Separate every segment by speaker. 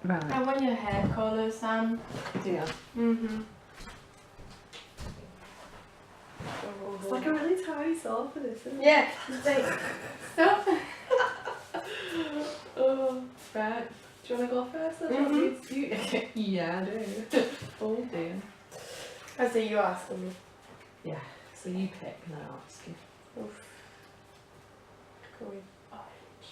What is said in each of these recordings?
Speaker 1: Right.
Speaker 2: I want your hair colour, Sam.
Speaker 1: Do you? It's like a really tiny sofa, isn't it?
Speaker 2: Yeah, it's like, stop.
Speaker 1: Oh, right. Do you want to go first? Or do you want me to? Yeah, I do. Oh dear.
Speaker 2: I say you asking me.
Speaker 1: Yeah, so you pick and I'll ask you.
Speaker 2: Oof. Go with orange.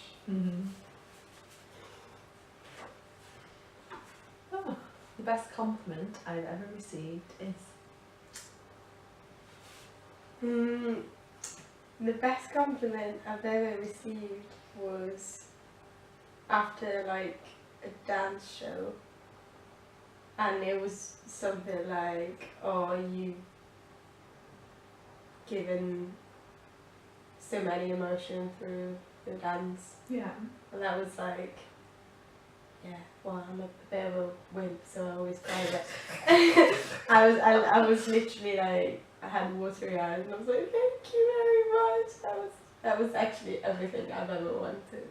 Speaker 1: Oh, the best compliment I've ever received is...
Speaker 2: The best compliment I've ever received was after like a dance show, and it was something like, "Oh, you've given so many emotions through the dance,"
Speaker 1: Yeah.
Speaker 2: and that was like, yeah. Well, I'm a bit of a wimp, so I always cry, but I was literally like, I had watery eyes, and I was like, "Thank you very much." That was actually everything I've ever wanted.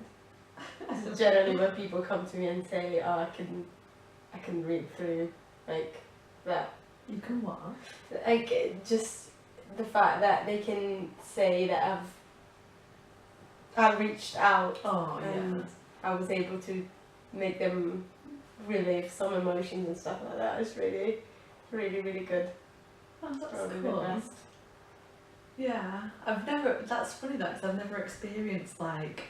Speaker 2: So generally, when people come to me and say, "Oh, I can read through like that,"
Speaker 1: You can what?
Speaker 2: like just the fact that they can say that I reached out
Speaker 1: Oh,
Speaker 2: and
Speaker 1: yeah.
Speaker 2: I was able to make them relive some emotions and stuff like that. It's really, really, really good.
Speaker 1: Oh, that's
Speaker 2: Probably
Speaker 1: cool.
Speaker 2: the best.
Speaker 1: Yeah, I've never, that's funny though, because I've never experienced like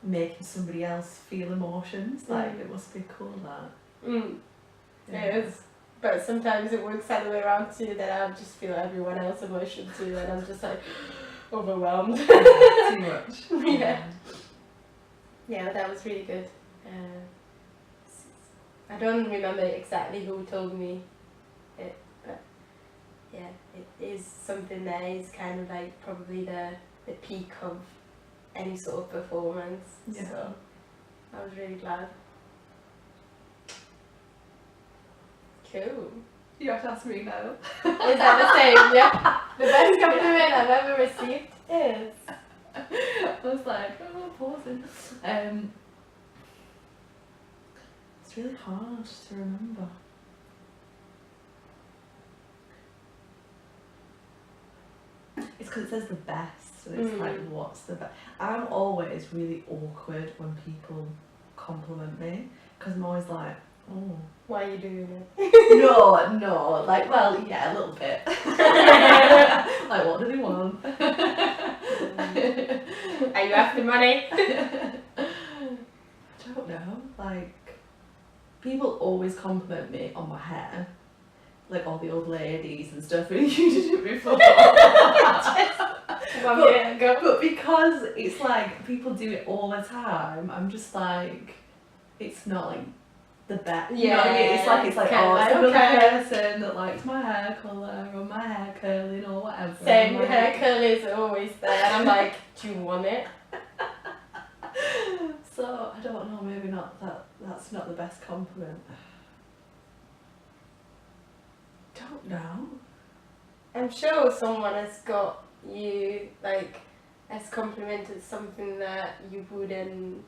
Speaker 1: making somebody else feel emotions. Like, it must be cool that.
Speaker 2: It is. But sometimes it works the other way around too, that I'll just feel everyone else's emotion too, and I'm just like overwhelmed.
Speaker 1: Too much.
Speaker 2: Yeah. Yeah, that was really good. I don't remember exactly who told me it, but yeah, it is something that is kind of like probably the peak of any sort of performance.
Speaker 1: Yeah.
Speaker 2: So I was really glad. Cool.
Speaker 1: You have to ask me now.
Speaker 2: Is that the same? Yeah. The best compliment I've ever received is.
Speaker 1: I was like, oh, pausing. It's really hard to remember. It's because it says the best, so it's like, what's the best? I'm always really awkward when people compliment me, because I'm always like, oh.
Speaker 2: Why are you doing it?
Speaker 1: No, like, well, yeah, a little bit. Like, what do they want?
Speaker 2: Are you after money?
Speaker 1: I don't know, like, people always compliment me on my hair, like all the old ladies and stuff, and you did it before. But because it's like, people do it all the time, I'm just like, it's not like the best. You know what I mean? It's like, oh, it's another person that likes my hair colour or my hair curling or whatever.
Speaker 2: Same,
Speaker 1: like,
Speaker 2: hair curl is always there, and I'm like, do you want it?
Speaker 1: So, I don't know, maybe not that's not the best compliment. Don't know.
Speaker 2: I'm sure someone has got you, like, has complimented something that you wouldn't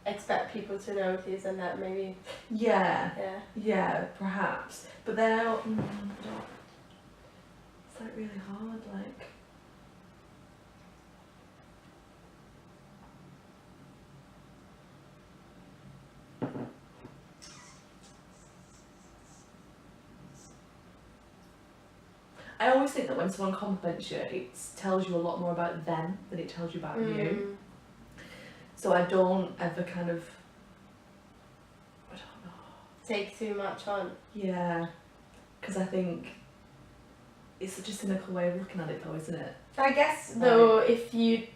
Speaker 2: expect people to notice, and that maybe...
Speaker 1: Yeah, perhaps. But then, it's like really hard, like... I always think that when someone compliments you, it tells you a lot more about them than it tells you about you. So I don't ever kind of, I don't know.
Speaker 2: Take too much on.
Speaker 1: Yeah, because I think it's such a cynical way of looking at it though, isn't it?
Speaker 2: I guess though, if you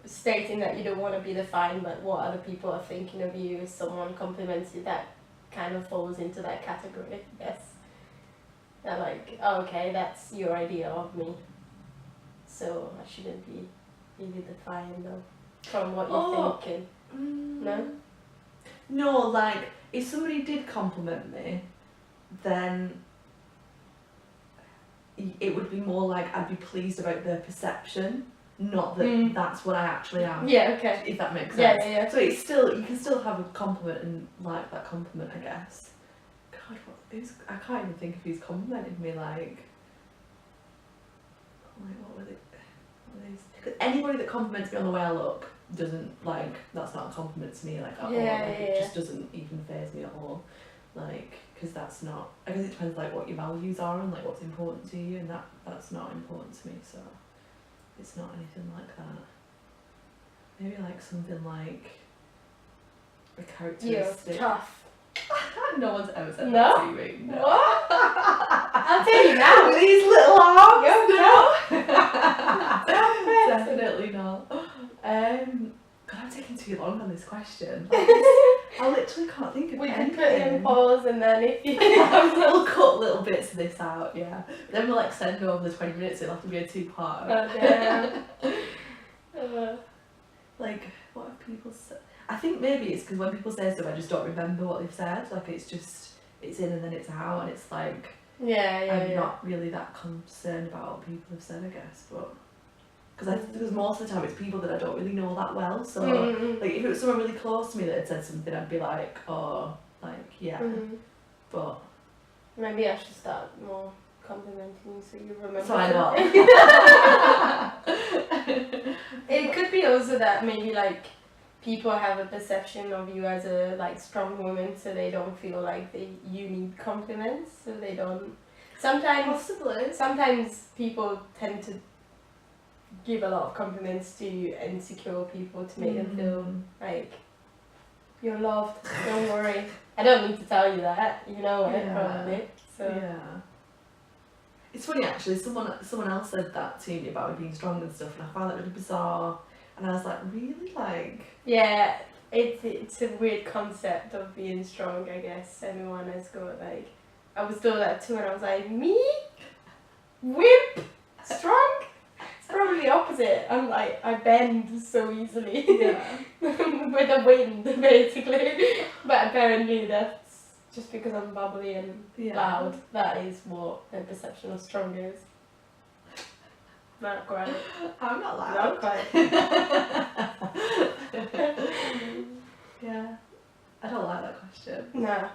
Speaker 2: stating that you don't want to be defined by what other people are thinking of you, if someone compliments you, that kind of falls into that category. Yes. They're like, oh, okay, that's your idea of me, so I shouldn't be really defined though from what you're thinking. No?
Speaker 1: No, like, if somebody did compliment me, then it would be more like I'd be pleased about their perception not that that's what I actually am.
Speaker 2: Yeah, okay.
Speaker 1: If that makes sense.
Speaker 2: Yeah.
Speaker 1: So it's still, you can still have a compliment and like that compliment, I guess. God, I can't even think of who's complimented me, like what were they? Because anybody that compliments me on the way I look doesn't, like, that's not a compliment to me, like, at all. Like, it just doesn't even faze me at all. Like, because that's not, I guess it depends, like, what your values are and, like, what's important to you, and that's not important to me, so it's not anything like that. Maybe, like, something like a characteristic.
Speaker 2: You're tough.
Speaker 1: No one's ever said
Speaker 2: No?
Speaker 1: that to me. No.
Speaker 2: What? I'll tell you now.
Speaker 1: With these little arms.
Speaker 2: No.
Speaker 1: Definitely not. God, I'm taking too long on this question. Like, I literally can't think of
Speaker 2: We
Speaker 1: anything.
Speaker 2: can put it in pause, and then if you
Speaker 1: we'll cut little bits of this out, yeah. Then we'll extend over the 20 minutes, it'll have to be a 2-part. Like, what have people said? I think maybe it's because when people say stuff, I just don't remember what they've said. Like, it's just, it's in and then it's out, and it's like, I'm not really that concerned about what people have said, I guess, but because most of the time it's people that I don't really know that well, so like if it was someone really close to me that had said something, I'd be like, oh, like, yeah, but
Speaker 2: maybe I should start more complimenting you so you remember.
Speaker 1: So I know.
Speaker 2: It could be also that maybe like people have a perception of you as a like strong woman, so they don't feel like you need compliments, so they don't. Sometimes people tend to give a lot of compliments to insecure people to make them feel like you're loved. Don't worry. I don't need to tell you that. You know it probably. So
Speaker 1: yeah. It's funny actually. Someone else said that to me about me being strong and stuff, and I found that really bizarre. And I was like, really, like.
Speaker 2: Yeah, it's a weird concept of being strong. I guess everyone has got like. I was told that too, and I was like, me, wimp, strong. It's probably the opposite. I'm like, I bend so easily. Yeah. With the wind, basically. But apparently that's just because I'm bubbly and loud. That is what the perception of strong is. Not quite.
Speaker 1: I'm not loud.
Speaker 2: Not quite.
Speaker 1: Yeah. I don't like that question.
Speaker 2: Nah.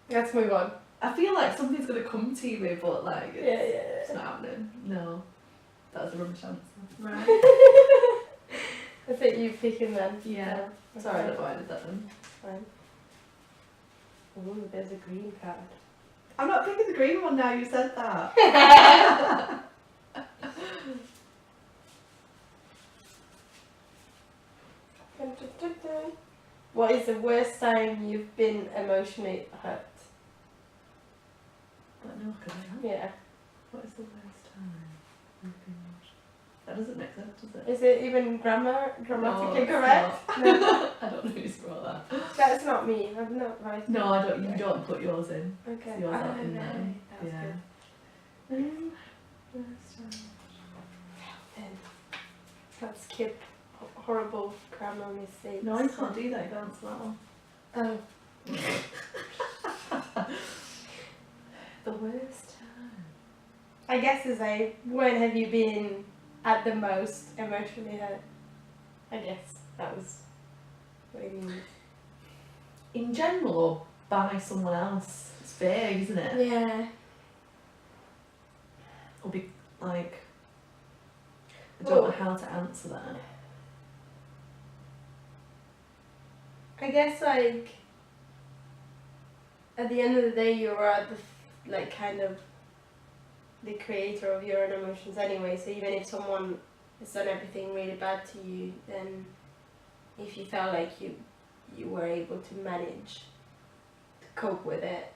Speaker 2: Let's move on.
Speaker 1: I feel like something's going to come to me, but like, it's
Speaker 2: Yeah.
Speaker 1: not happening. No. That was a rubbish answer. Right.
Speaker 2: I think you picking then.
Speaker 1: Yeah. Sorry, I don't know why I did that then.
Speaker 2: Fine. Ooh, there's a green card.
Speaker 1: I'm not picking the green one now, you said that.
Speaker 2: What is the worst time you've been emotionally hurt? Yeah.
Speaker 1: What is the worst time you've been emotionally? That doesn't make sense, does it?
Speaker 2: Is it even grammatically
Speaker 1: No,
Speaker 2: correct?
Speaker 1: No. I don't know who's wrote that.
Speaker 2: That's not me. I'm not right.
Speaker 1: No, I don't. You don't put yours in.
Speaker 2: Okay.
Speaker 1: So yours aren't in there.
Speaker 2: That's
Speaker 1: Yeah.
Speaker 2: good. Let's skip horrible grammar mistakes.
Speaker 1: No, you can't do that. You can't answer that one.
Speaker 2: Oh.
Speaker 1: The worst time.
Speaker 2: I guess is like, when have you been at the most emotionally hurt? I guess that was what you mean.
Speaker 1: In general, or by someone else? It's vague, isn't it?
Speaker 2: Yeah.
Speaker 1: Or be like, I don't know how to answer that.
Speaker 2: I guess like at the end of the day, you are the kind of the creator of your own emotions anyway. So even if someone has done everything really bad to you, then if you felt like you were able to manage to cope with it,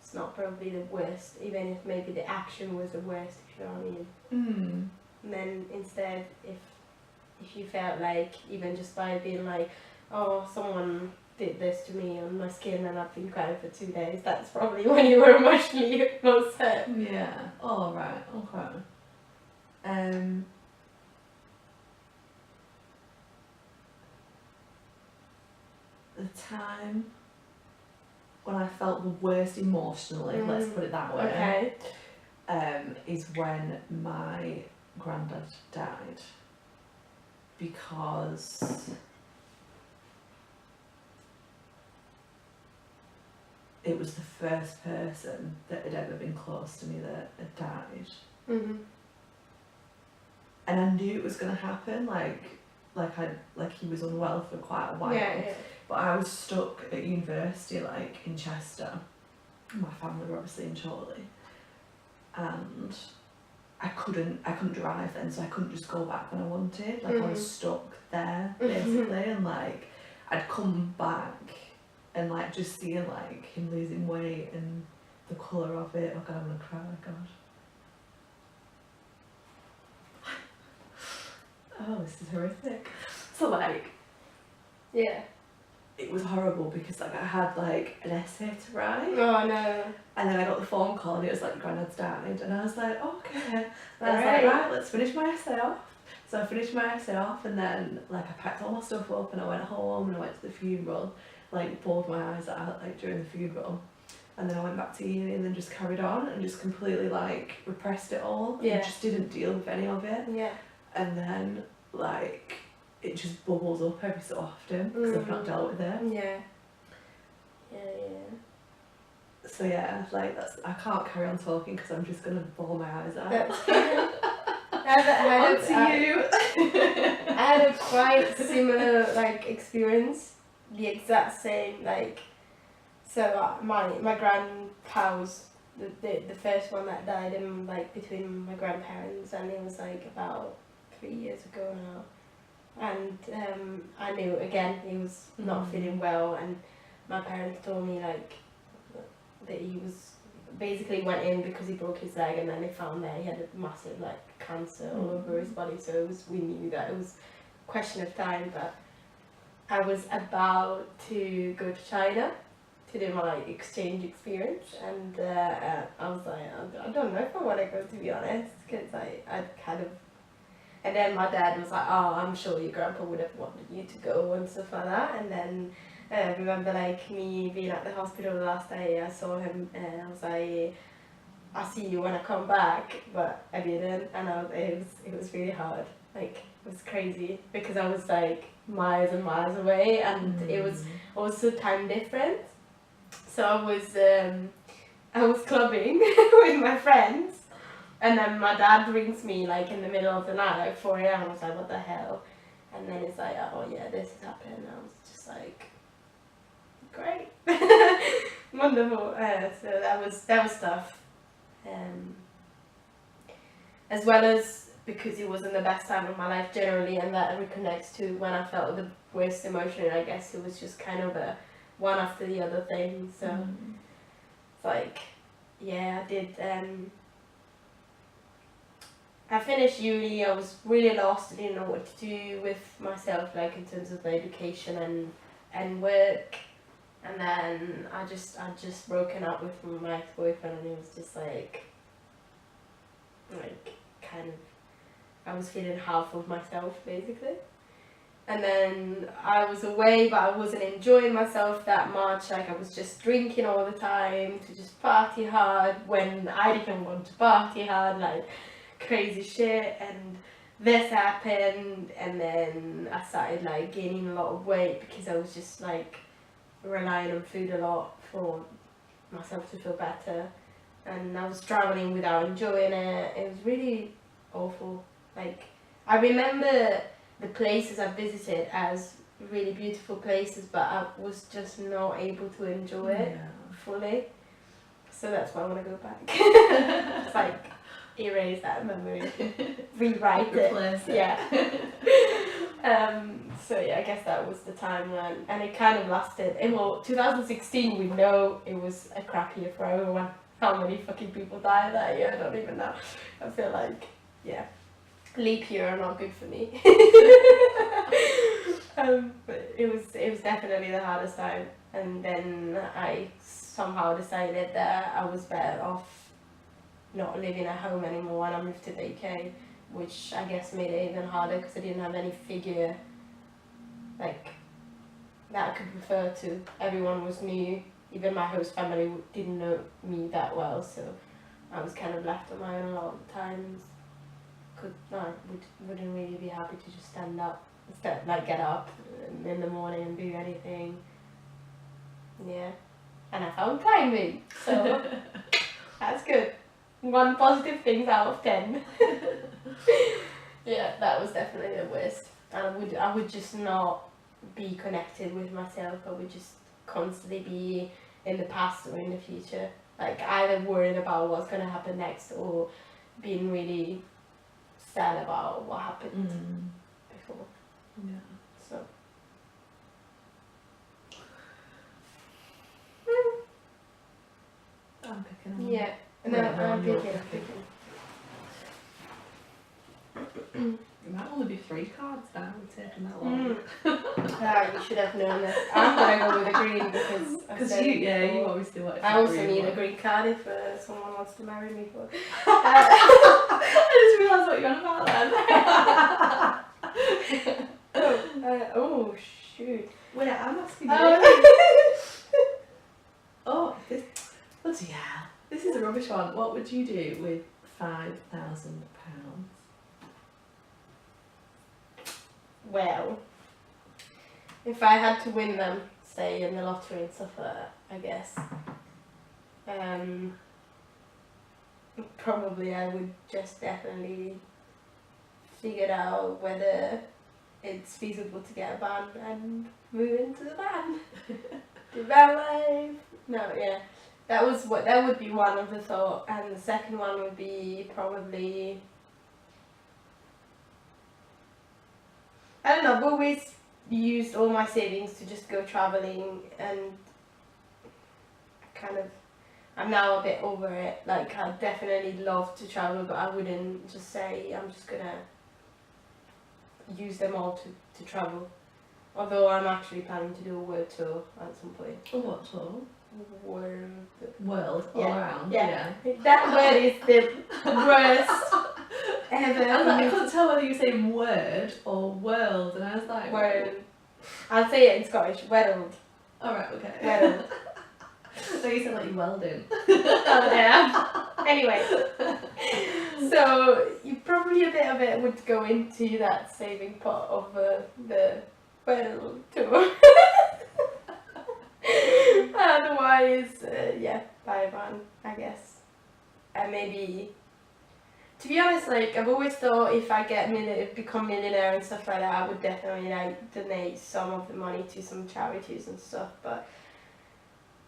Speaker 2: it's not probably the worst. Even if maybe the action was the worst, if you know what I mean. And then instead, if you felt like even just by being like, oh, someone did this to me on my skin and I've been crying for 2 days, that's probably when you were emotionally most hurt.
Speaker 1: Yeah. Oh, right. Okay. The time when I felt the worst emotionally, let's put it that way,
Speaker 2: Okay.
Speaker 1: is when my granddad died because it was the first person that had ever been close to me that had died.
Speaker 2: Mm-hmm.
Speaker 1: And I knew it was going to happen, like he was unwell for quite a while.
Speaker 2: Yeah.
Speaker 1: But I was stuck at university, like in Chester. My family were obviously in Chorley, and I couldn't drive then, so I couldn't just go back when I wanted. Like I was stuck there basically, and like I'd come back and like just seeing like him losing weight and the colour of it. Oh God, I'm gonna cry. God. Oh, this is horrific. So like,
Speaker 2: Yeah.
Speaker 1: it was horrible because like I had like an essay to write.
Speaker 2: Oh no.
Speaker 1: And then I got the phone call and it was like Grandad's died, and I was like, oh, okay. And I was like, right, let's finish my essay off. So I finished my essay off, and then like I packed all my stuff up and I went home and I went to the funeral, like bawled my eyes out like during the funeral. And then I went back to uni and then just carried on and just completely like repressed it all.
Speaker 2: Yeah.
Speaker 1: And just didn't deal with any of it.
Speaker 2: Yeah.
Speaker 1: And then like it just bubbles up every so often because I've not dealt with it.
Speaker 2: Yeah.
Speaker 1: So yeah, like I can't carry on talking because I'm just gonna bawl my eyes out.
Speaker 2: That's good. I had a quite similar like experience, the exact same like. So my grandpa was the first one that died in like between my grandparents, and it was like about 3 years ago now. And I knew again he was not feeling well, and my parents told me like that he was basically went in because he broke his leg, and then they found that he had a massive like cancer all over his body. So we knew that it was a question of time. But I was about to go to China to do my exchange experience, and I was like, I don't know if I want to go, to be honest, because I'd kind of. And then my dad was like, oh, I'm sure your grandpa would have wanted you to go and stuff like that. And then I remember like me being at the hospital the last day I saw him, and I was like, I'll see you when I come back, but I didn't, and it was really hard. Like it was crazy because I was like miles and miles away, and it was also time different. So I was clubbing with my friends. And then my dad rings me like in the middle of the night, like 4 AM. I was like, what the hell? And then it's like, oh yeah, this has happened. And I was just like, great, wonderful. So that was tough. As well as because it wasn't the best time of my life generally, and that reconnects to when I felt the worst emotion. I guess it was just kind of a one after the other thing. So it's like, yeah, I did. I finished uni, I was really lost, I didn't know what to do with myself, like in terms of kind and work. And then I'd just broken up with my ex-boyfriend, and it was just like kind of, I was feeling half of myself basically. And then I was away, but I wasn't enjoying myself that much. Like I was just drinking all the time to just party hard when I didn't want to party hard, like crazy shit. And this happened, and then I started like gaining a lot of weight because I was just like relying on food a lot for myself to feel better, and I was traveling without enjoying it. It was really awful. Like I remember the places I visited as really beautiful places, but I was just not able to enjoy it fully. So that's why I want to go back. Just like erase that memory, rewrite
Speaker 1: Replace it.
Speaker 2: Yeah. So yeah, I guess that was the time when, and it kind of lasted. And well, 2016, we know it was a crap year for everyone. How many fucking people died that year? I don't even know. I feel like, yeah, leap year are not good for me. But it was definitely the hardest time. And then I somehow decided that I was better off not living at home anymore when I moved to the UK, which I guess made it even harder because I didn't have any figure like that I could refer to. Everyone was new, even my host family didn't know me that well, so I was kind of left on my own a lot of the times wouldn't really be happy to just stand up, get up in the morning and do anything. Yeah, and I found climbing, so that's good. 1 positive things out of 10. Yeah, that was definitely the worst. And I would just not be connected with myself. I would just constantly be in the past or in the future. Like either worried about what's gonna happen next or being really sad about what happened before.
Speaker 1: Yeah.
Speaker 2: So.
Speaker 1: I'm picking on.
Speaker 2: Yeah. No, I'm picking.
Speaker 1: It might only be 3 cards now, it's taking that long.
Speaker 2: You should have known this. I'm gonna go with a green because
Speaker 1: you obviously want.
Speaker 2: I also need a green card if someone wants to marry me. But
Speaker 1: I just realised what you're on about then.
Speaker 2: oh shoot!
Speaker 1: Wait, I'm asking you. Oh, bloody hell! This is a rubbish one. What would you do with £5,000?
Speaker 2: Well, if I had to win them, say in the lottery and stuff like that, I guess, probably I would just definitely figure out whether it's feasible to get a van and move into the van. Do van life. No, yeah, that would be one of the thought, and the second one would be probably. I don't know, I've always used all my savings to just go travelling, and I'm now a bit over it. Like, I'd definitely love to travel, but I wouldn't just say I'm just gonna use them all to travel. Although I'm actually planning to do a world tour at some point.
Speaker 1: A what tour?
Speaker 2: World.
Speaker 1: All around? Yeah.
Speaker 2: That word is the worst ever.
Speaker 1: I couldn't tell whether you were saying word or world, and I was like...
Speaker 2: World. I'll say it in Scottish. World.
Speaker 1: Alright, okay.
Speaker 2: World.
Speaker 1: So you sound like you're welding.
Speaker 2: Oh, yeah. Anyway. So, probably a bit of it would go into that saving pot of the world tour. Otherwise, buy a van, I guess. And maybe, to be honest, like, I've always thought if I become millionaire and stuff like that, I would definitely, like, donate some of the money to some charities and stuff, but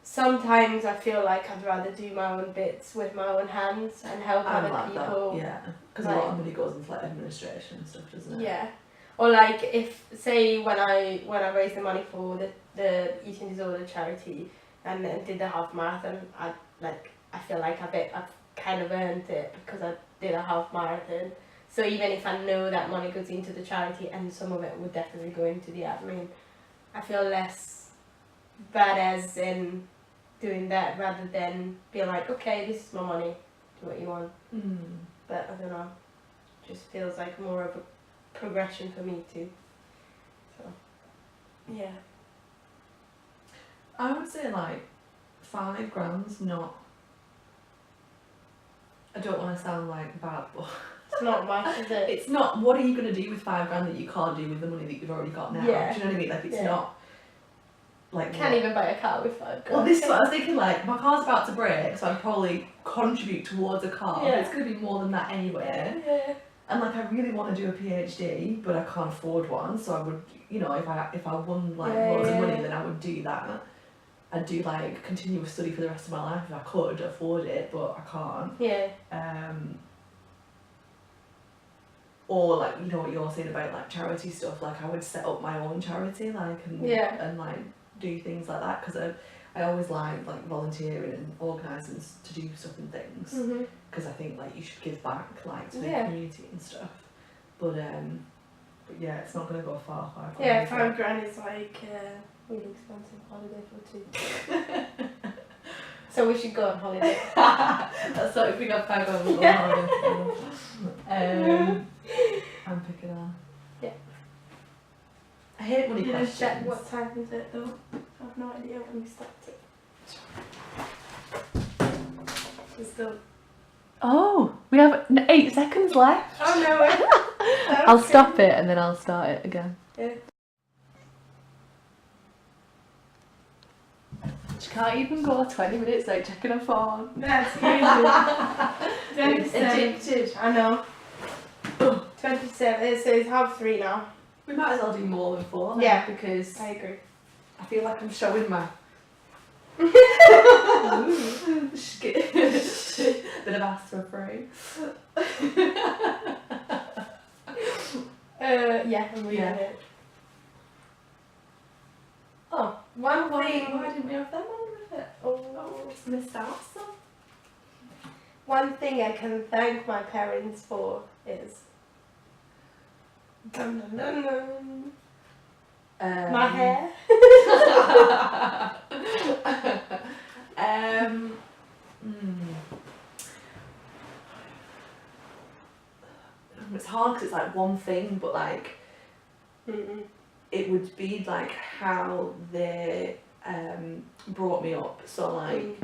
Speaker 2: sometimes I feel like I'd rather do my own bits with my own hands and help other people.
Speaker 1: That, yeah, because a lot of money goes into, like, administration and stuff, doesn't it?
Speaker 2: Yeah. Or like if, say, when I raised the money for the eating disorder charity and did the half marathon, I feel like I've kind of earned it because I did a half marathon. So even if I know that money goes into the charity and some of it would definitely go into the admin, I feel less badass in doing that rather than being like, okay, this is my money, do what you want. But I don't know, just feels like more of a progression for me too. So yeah,
Speaker 1: I would say like £5,000's not. I don't want to sound like bad, but
Speaker 2: it's not much, is it?
Speaker 1: It's not. What are you going to do with £5,000 that you can't do with the money that you've already got now?
Speaker 2: Yeah.
Speaker 1: Do you know what I mean? Like it's not. Like
Speaker 2: can't even buy a car with £5,000.
Speaker 1: Well, this is what I was thinking. Like my car's about to break, so I'd probably contribute towards a car.
Speaker 2: Yeah.
Speaker 1: But it's going to be more than that anyway.
Speaker 2: Yeah.
Speaker 1: And like I really want to do a PhD, but I can't afford one. So I would, if I won like loads of money, then I would do that. I'd do like continuous study for the rest of my life if I could afford it, but I can't.
Speaker 2: Yeah.
Speaker 1: Or like what you're saying about like charity stuff. Like I would set up my own charity, and like do things like that because I always like volunteering and organising to do stuff and things because I think like you should give back like to the community and stuff. But yeah, it's not gonna go far.
Speaker 2: Yeah, £5,000 is like really expensive holiday for two. So we should go on holiday.
Speaker 1: That's what if we got £5,000 we'll go on holiday. I'm picking on.
Speaker 2: Yeah.
Speaker 1: I hate money questions.
Speaker 2: Check what time is it though? I have no idea when we started. It's still
Speaker 1: Oh, we have 8 seconds left.
Speaker 2: Oh no way.
Speaker 1: I'll stop it and then I'll start it again.
Speaker 2: Yeah.
Speaker 1: She can't even go 20 minutes without checking her phone.
Speaker 2: That's crazy. 27.
Speaker 1: Addicted.
Speaker 2: I know. 27. So it's 3:30 now.
Speaker 1: We might as well do more than 4 then,
Speaker 2: Yeah.
Speaker 1: because
Speaker 2: I agree.
Speaker 1: I feel like I'm showing my bit of ass for free.
Speaker 2: Yeah, I'm reading
Speaker 1: Yeah.
Speaker 2: it. Oh, one thing.
Speaker 1: Why didn't we have them on with it?
Speaker 2: Oh,
Speaker 1: Missed out some.
Speaker 2: one thing I can thank my parents for is dun, dun, dun, dun, my hair.
Speaker 1: It's hard because it's like one thing, but like
Speaker 2: Mm-mm.
Speaker 1: it would be like how they brought me up. So like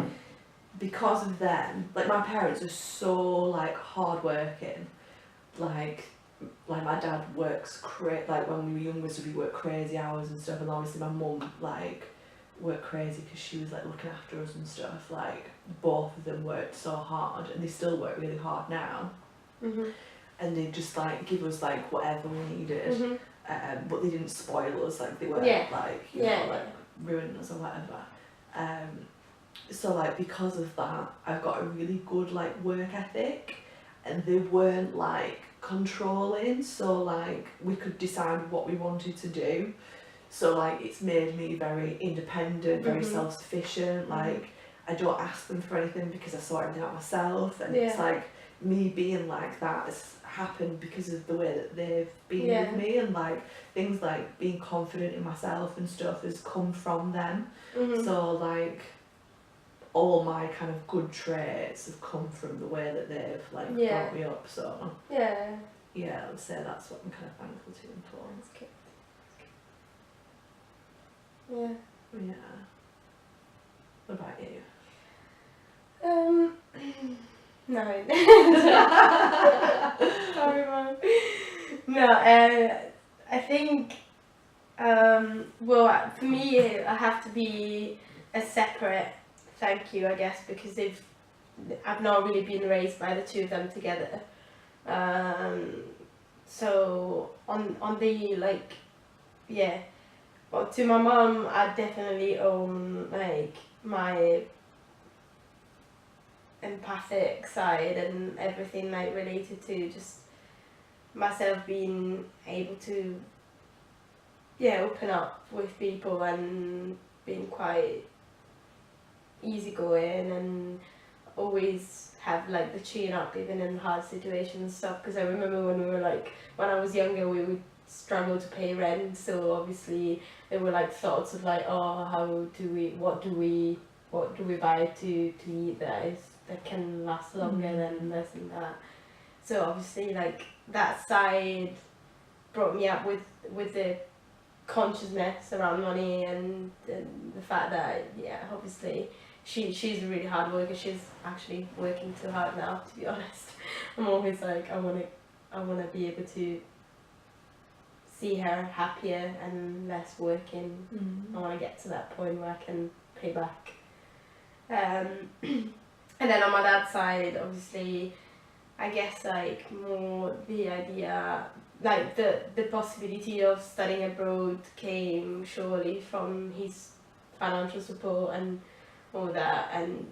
Speaker 1: because of them, like my parents are so like hardworking. Like my dad works like when we were younger, so we worked crazy hours and stuff, and obviously my mum like worked crazy because she was like looking after us and stuff. Like both of them worked so hard, and they still work really hard now.
Speaker 2: Mhm.
Speaker 1: And they just like give us like whatever we needed,
Speaker 2: Mhm.
Speaker 1: but they didn't spoil us. Like they weren't
Speaker 2: Yeah.
Speaker 1: like you
Speaker 2: Yeah,
Speaker 1: know like ruin us or whatever. So like because of that, I've got a really good like work ethic, and they weren't like controlling. So like we could decide what we wanted to do. So like it's made me very independent, very
Speaker 2: Mhm.
Speaker 1: self-sufficient. Like I don't ask them for anything because I sort everything out myself, and it's
Speaker 2: Yeah.
Speaker 1: like me being like that has happened because of the way that they've been
Speaker 2: Yeah.
Speaker 1: with me, and like things like being confident in myself and stuff has come from them.
Speaker 2: Mhm.
Speaker 1: So like all my kind of good traits have come from the way that they've like
Speaker 2: Yeah.
Speaker 1: brought me up. So
Speaker 2: Yeah.
Speaker 1: yeah, I would say that's what I'm kind of thankful to them for.
Speaker 2: That's cute. Yeah.
Speaker 1: Yeah. What about you?
Speaker 2: No. Sorry, Mum. No, I think, well, for me, I have to be a separate thank you, I guess, because I've not really been raised by the two of them together. So on the like, yeah. Well, to my mum, I definitely own like my empathic side and everything like related to just myself being able to open up with people and being quite easygoing and always have like the chin up even in hard situations and stuff, because I remember when I was younger we would struggle to pay rent, so obviously there were like thoughts of like, oh, what do we buy to eat that can last longer than this and that. So obviously like that side brought me up with the consciousness around money and the fact that obviously she's a really hard worker. She's actually working too hard now, to be honest. I'm always like I wanna be able to see her happier and less working. I want to get to that point where I can pay back. And then on my dad's side, obviously, I guess like more the idea, like the possibility of studying abroad came surely from his financial support and all that. And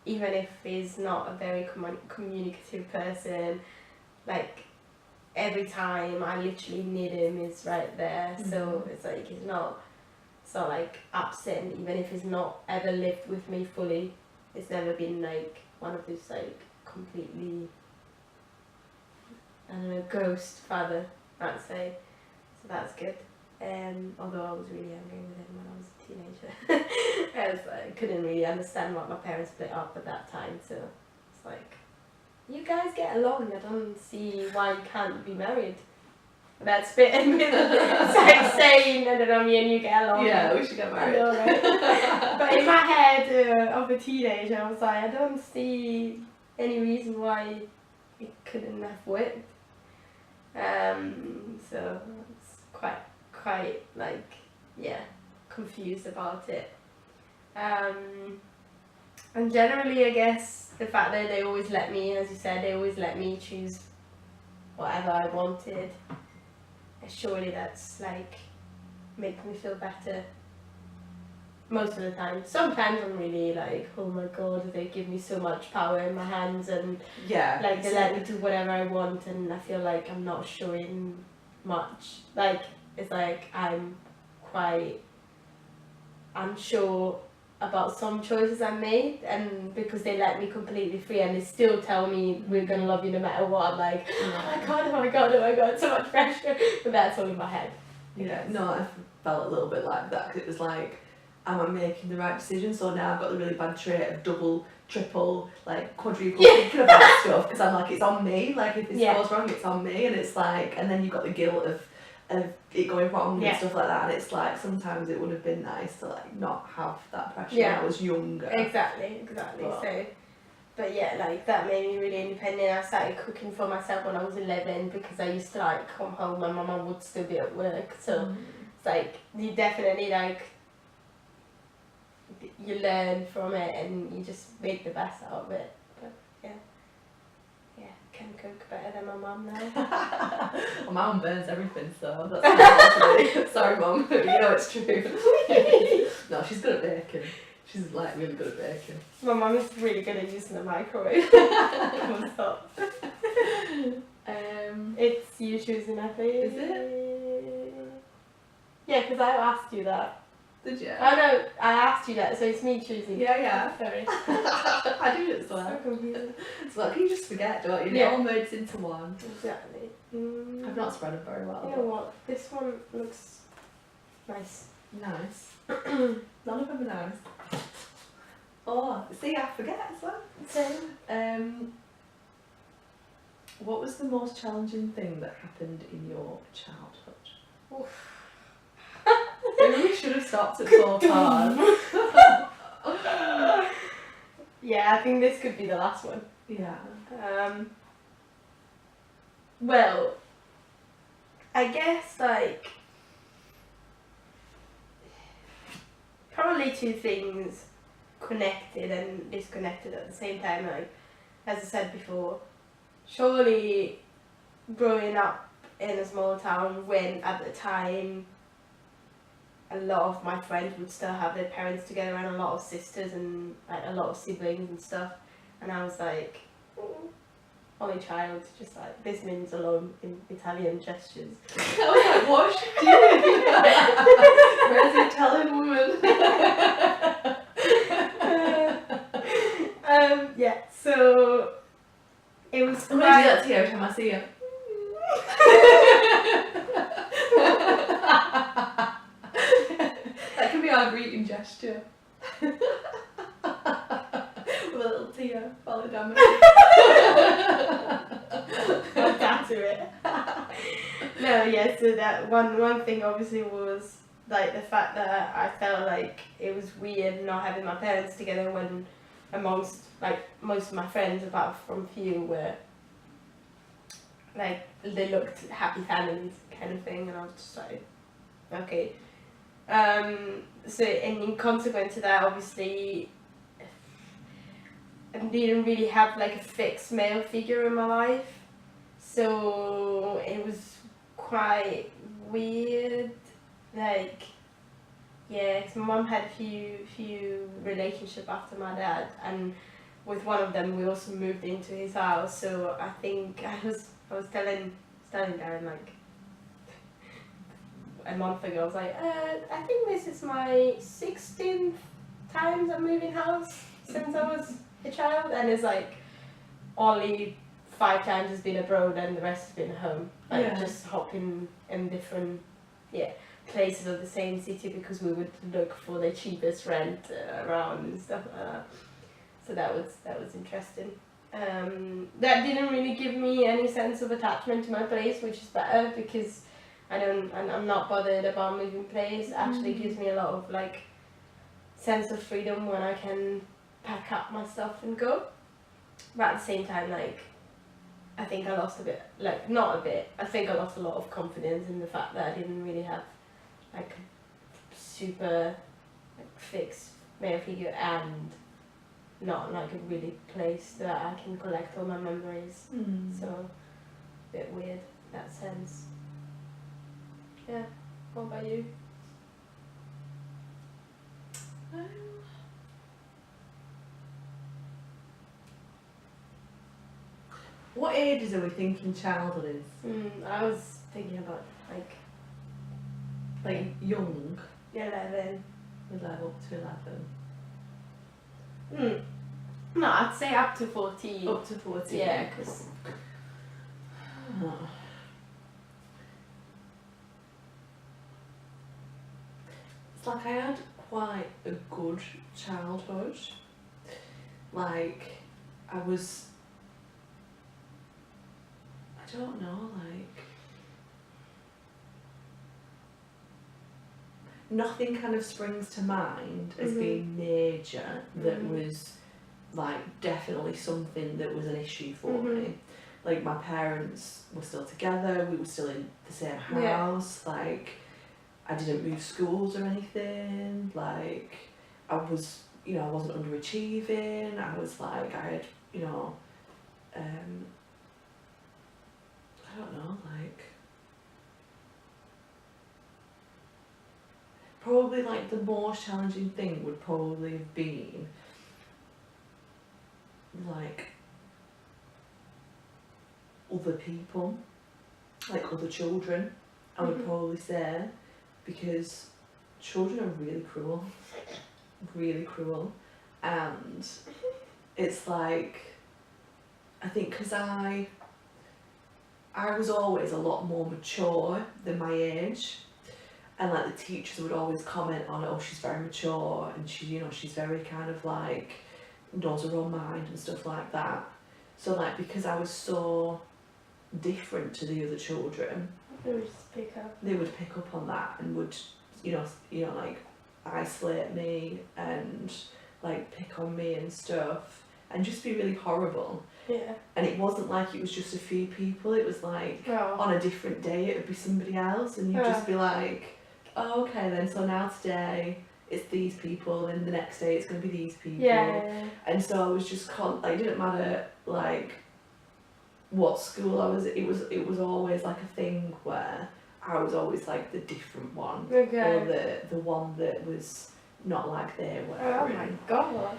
Speaker 2: even if he's not a very communicative person, like every time I literally need him, he's right there. So it's like he's not so like absent, even if he's not ever lived with me fully. It's never been like one of those like completely, I don't know, ghost father, I'd say. So that's good. Although I was really angry with him when I was a teenager. I couldn't really understand what my parents split up at that time. So it's like, you guys get along. I don't see why you can't be married. That's a bit like saying that me and you get along.
Speaker 1: Yeah, we should get married.
Speaker 2: I know, right? But in my head of a teenager, I was like, I don't see any reason why it couldn't have worked. So it's quite like, yeah, confused about it. And generally, I guess the fact that they always let me, as you said, they always let me choose whatever I wanted. Surely that's like makes me feel better most of the time. Sometimes I'm really like, oh my god, they give me so much power in my hands, and like they let me do whatever I want, and I feel like I'm not showing much. Like it's like I'm quite unsure about some choices I made, and because they let me completely free and they still tell me we're gonna love you no matter what, I'm like, oh my god, so much pressure. But that's all in my head.
Speaker 1: Yeah, no, I felt a little bit like that, because it was like, am I making the right decision? So now I've got the really bad trait of double, triple, like quadruple thinking about stuff, because I'm like, it's on me, like if this goes wrong, it's on me, and it's like, and then you've got the guilt of it going wrong and stuff like that, and it's like, sometimes it would have been nice to like not have that pressure when I was younger.
Speaker 2: Exactly. But yeah, like that made me really independent. I started cooking for myself when I was 11, because I used to like come home and my mum would still be at work, so it's like you definitely like you learn from it and you just make the best out of it. But yeah, can cook better than my mum now.
Speaker 1: My mum burns everything, so that's sorry mum, but you know it's true. No, she's good at baking. She's like really good at baking.
Speaker 2: My mum is really good at using the microwave. It's you choosing, I think.
Speaker 1: Is it?
Speaker 2: Yeah, because I asked you that.
Speaker 1: Did you?
Speaker 2: Oh no, I asked you that, so it's me choosing.
Speaker 1: Yeah.
Speaker 2: Sorry.
Speaker 1: I do it as well.
Speaker 2: So confusing.
Speaker 1: It's like, you just forget, don't you? It all merges into one.
Speaker 2: Exactly.
Speaker 1: I've not spread them very well.
Speaker 2: You know what? This one looks nice.
Speaker 1: Nice. None of them are nice. Oh, see, I forget as well.
Speaker 2: Same.
Speaker 1: What was the most challenging thing that happened in your childhood?
Speaker 2: Oof.
Speaker 1: Maybe we should have stopped at 4 cards.
Speaker 2: Yeah, I think this could be the last one.
Speaker 1: Yeah.
Speaker 2: Well, I guess like probably two things connected and disconnected at the same time. Like, as I said before, surely growing up in a small town when at the time a lot of my friends would still have their parents together and a lot of sisters and like a lot of siblings and stuff, and I was like only child, just like this means alone in Italian gestures.
Speaker 1: I was like, what's she doing? Where's the Italian woman?
Speaker 2: Yeah, so it was
Speaker 1: I'm gonna do that to you every time I see you. That can be our greeting gesture. With a little tear falling down my
Speaker 2: I'll tattoo it. No, yeah, so that one thing obviously was like the fact that I felt like it was weird not having my parents together when amongst like most of my friends apart from few were like they looked happy families kind of thing, and I was just like okay. So and in consequence to that, obviously I didn't really have like a fixed male figure in my life, so it was quite weird. Like, yeah, 'cause my mum had a few relationships after my dad, and with one of them we also moved into his house. So I think I was telling Darren like a month ago, I was like, I think this is my 16th time I'm moving house since I was a child, and it's like only 5 times has been abroad and the rest has been at home, like just hopping in different places of the same city because we would look for the cheapest rent around and stuff like that. So that was interesting. That didn't really give me any sense of attachment to my place, which is better because I'm not bothered about moving place. It actually gives me a lot of like sense of freedom when I can pack up my stuff and go. But at the same time, like, I think I lost a bit, like, not a bit, I think I lost a lot of confidence in the fact that I didn't really have, like, a super, like, fixed male figure and not, like, a really place that I can collect all my memories. So, a bit weird in that sense. Yeah, what about you?
Speaker 1: What ages are we thinking childhood is?
Speaker 2: I was thinking about,
Speaker 1: like young?
Speaker 2: 11.
Speaker 1: 11 up to 11.
Speaker 2: No, I'd say up to 14.
Speaker 1: Up to 14?
Speaker 2: Yeah, because...
Speaker 1: It's like I had quite a good childhood. Like, I don't know, like, nothing kind of springs to mind as being major that was, like, definitely something that was an issue for me. Like, my parents were still together, we were still in the same house, like, I didn't move schools or anything, like, I was, you know, I wasn't underachieving, I was like, I had, you know, I don't know, like, probably like the most challenging thing would probably have been like other people, like other children, I would probably say, because children are really cruel, and it's like, I think because I was always a lot more mature than my age, and like the teachers would always comment on, oh, she's very mature, and she, you know, she's very kind of like knows her own mind and stuff like that. So like, because I was so different to the other children,
Speaker 2: they would just pick up.
Speaker 1: They would pick up on that and would, you know, like isolate me and like pick on me and stuff, and just be really horrible.
Speaker 2: Yeah.
Speaker 1: And it wasn't like it was just a few people, it was like on a different day it would be somebody else, and you'd just be like, oh, okay then, so now today it's these people, and the next day it's going to be these people.
Speaker 2: Yeah.
Speaker 1: And so I was just like, it didn't matter like what school I was, it was always like a thing where I was always like the different one, or the one that was not like they were.
Speaker 2: Oh my god.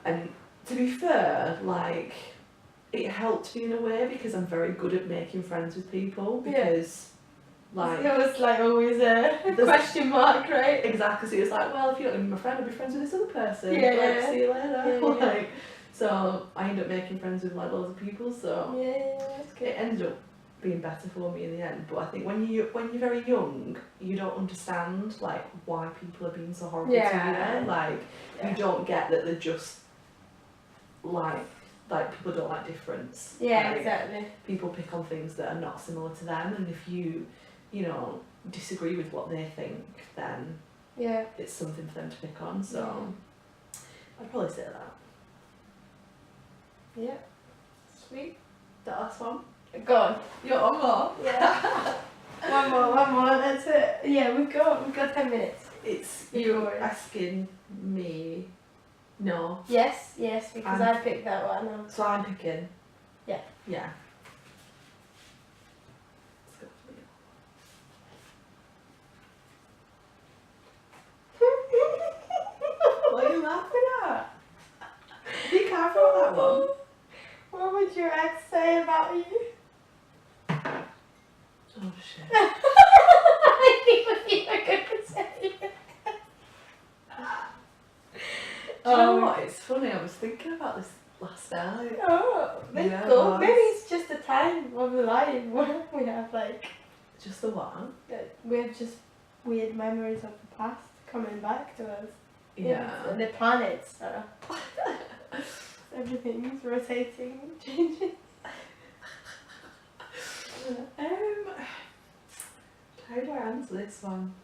Speaker 1: And to be fair, like, it helped me in a way because I'm very good at making friends with people, because like
Speaker 2: there was like always a question mark, right?
Speaker 1: Exactly. So it's like, well, if you're not gonna be my friend, I'll be friends with this other person.
Speaker 2: Yeah.
Speaker 1: See you later.
Speaker 2: Yeah,
Speaker 1: like, so I ended up making friends with like loads of people. So
Speaker 2: that's good.
Speaker 1: It ended up being better for me in the end. But I think when you're very young, you don't understand like why people are being so horrible to you. Like you don't get that they're just like people don't like difference.
Speaker 2: Yeah,
Speaker 1: like,
Speaker 2: exactly.
Speaker 1: People pick on things that are not similar to them, and if you know, disagree with what they think, then it's something for them to pick on. So I'd probably say that.
Speaker 2: Yeah. Sweet.
Speaker 1: The last one.
Speaker 2: Go on.
Speaker 1: You got one more?
Speaker 2: Yeah. one more, that's it. Yeah, we've got 10 minutes.
Speaker 1: It's you asking me. No.
Speaker 2: Yes, because I picked that one.
Speaker 1: So I'm picking.
Speaker 2: Yeah.
Speaker 1: Yeah. What are you laughing at? Be careful with that one.
Speaker 2: What would your ex say about you?
Speaker 1: Oh shit.
Speaker 2: I think you were going to say it.
Speaker 1: Do you know what? It's funny, I was thinking about this last night.
Speaker 2: Oh, that's cool. Maybe it's just a time of the life where we have like...
Speaker 1: Just the one?
Speaker 2: We have just weird memories of the past coming back to us.
Speaker 1: Yeah.
Speaker 2: The planets are... Everything's rotating, changing.
Speaker 1: How do I answer this one?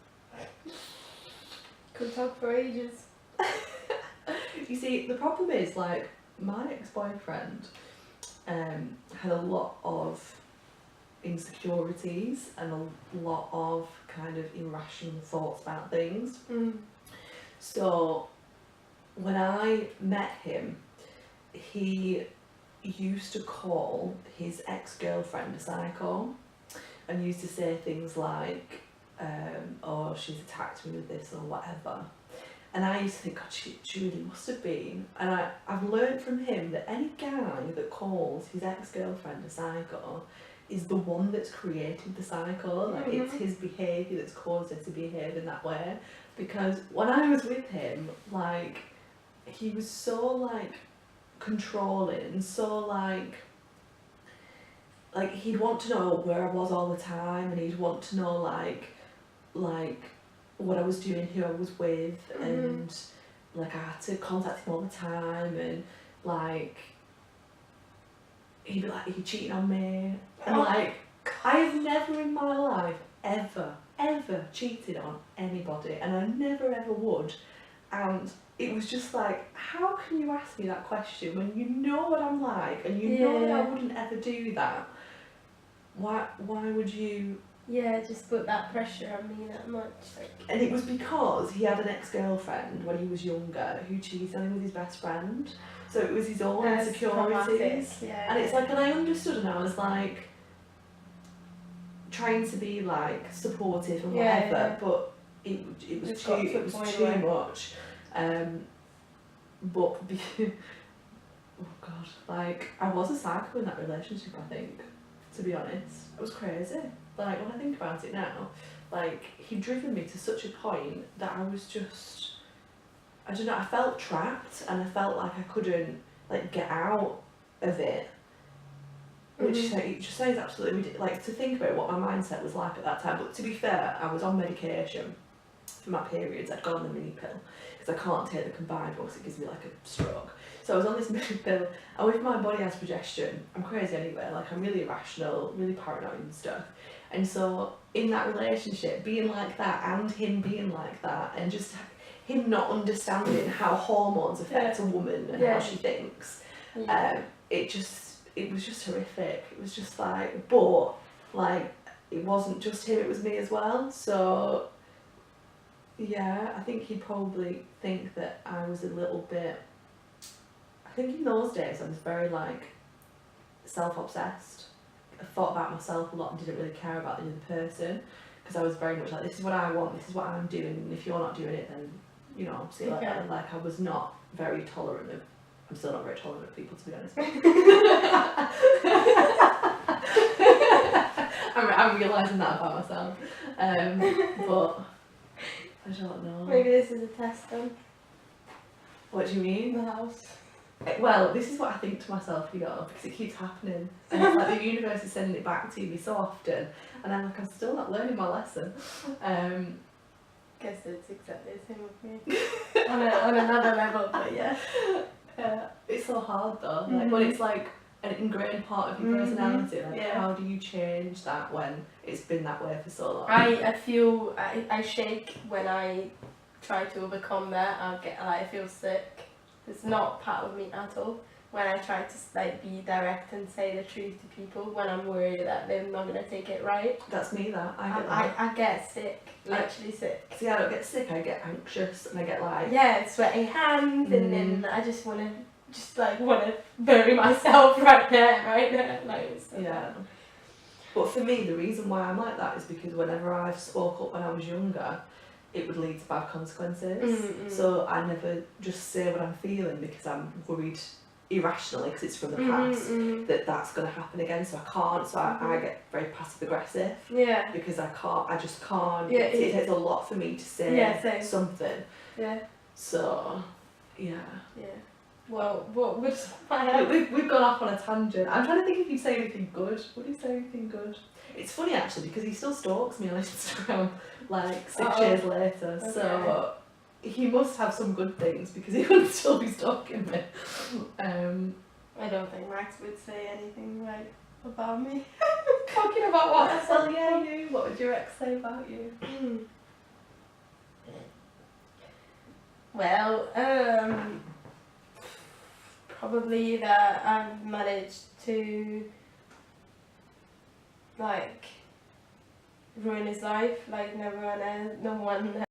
Speaker 2: Could talk for ages.
Speaker 1: You see, the problem is, like, my ex-boyfriend had a lot of insecurities and a lot of kind of irrational thoughts about things. So when I met him, he used to call his ex-girlfriend a psycho and used to say things like, oh, she's attacked me with this or whatever. And I used to think, God, she really must have been. And I've learned from him that any guy that calls his ex-girlfriend a psycho is the one that's created the psycho. Like, it's his behaviour that's caused her to behave in that way. Because when I was with him, like, he was so, like, controlling, so, like he'd want to know where I was all the time, and he'd want to know, like what I was doing, who I was with, and, like, I had to contact him all the time, and, like, he'd be like, he cheating on me, and, like, I have never in my life ever cheated on anybody, and I never ever would, and it was just like, how can you ask me that question when you know what I'm like, and you know that I wouldn't ever do that? Why would you...
Speaker 2: Yeah, just put that pressure on me that much. Like.
Speaker 1: And it was because he had an ex-girlfriend when he was younger who cheated on him with his best friend. So it was his own insecurities.
Speaker 2: Yeah.
Speaker 1: And it's like, and I understood, and I was like, trying to be like supportive and whatever, but it was too much. But oh God, like, I was a psycho in that relationship, I think, to be honest. It was crazy. Like, when I think about it now, like, he'd driven me to such a point that I was just, I don't know, I felt trapped, and I felt like I couldn't, like, get out of it. Which it just sounds absolutely ridiculous, like, to think about what my mindset was like at that time. But to be fair, I was on medication for my periods. I'd gone on the mini pill, because I can't take the combined one because it gives me, like, a stroke. So I was on this mini pill, and with my body has progestin, I'm crazy anyway, like, I'm really irrational, really paranoid and stuff. And so in that relationship, being like that, and him being like that, and just him not understanding how hormones affect a woman and how she thinks, it was just horrific. It was just like, but, like, it wasn't just him, it was me as well. So yeah, I think he'd probably think that I was a little bit, I think in those days I was very, like, self-obsessed. I thought about myself a lot and didn't really care about the other person, because I was very much like, this is what I want, this is what I'm doing, and if you're not doing it, then, you know, see you later. Like, I was not very tolerant of, I'm still not very tolerant of people, to be honest. I'm realising that about myself, but I don't know.
Speaker 2: Maybe this is a test then.
Speaker 1: What do you mean?
Speaker 2: The house.
Speaker 1: Well, this is what I think to myself, you know, because it keeps happening, and it's like the universe is sending it back to me so often, and I'm like, I'm still not learning my lesson.
Speaker 2: Guess it's exactly the same with me. on another level, but yeah.
Speaker 1: It's so hard though, like, when it's like an ingrained part of your personality, like, how do you change that when it's been that way for so long?
Speaker 2: I feel, I shake when I try to overcome that. I feel sick. It's not part of me at all. When I try to, like, be direct and say the truth to people, when I'm worried that they're not gonna take it right.
Speaker 1: That's me.
Speaker 2: I get sick, literally sick.
Speaker 1: See, I don't get sick. I get anxious, and I get like
Speaker 2: sweaty hands, and then I just wanna bury myself right there, like.
Speaker 1: Yeah. But for me, the reason why I'm like that is because whenever I've spoke up when I was younger, it would lead to bad consequences. So I never just say what I'm feeling because I'm worried irrationally, because it's from the past, that that's going to happen again. So I can't. So I get very passive aggressive. Yeah. Because I just can't. Yeah. It takes a lot for me to say something. Yeah. So, yeah. Yeah.
Speaker 2: Well, what would
Speaker 1: we've gone off on a tangent. I'm trying to think if he'd say anything good. Would he say anything good? It's funny actually, because he still stalks me on Instagram like 6 years later. Okay. So he must have some good things, because he would still be stalking me.
Speaker 2: I don't think Max would say anything right about me.
Speaker 1: Talking about what? Well, yeah, you. What would your ex say about you?
Speaker 2: Well, probably that I've managed to like ruin his life. Like no one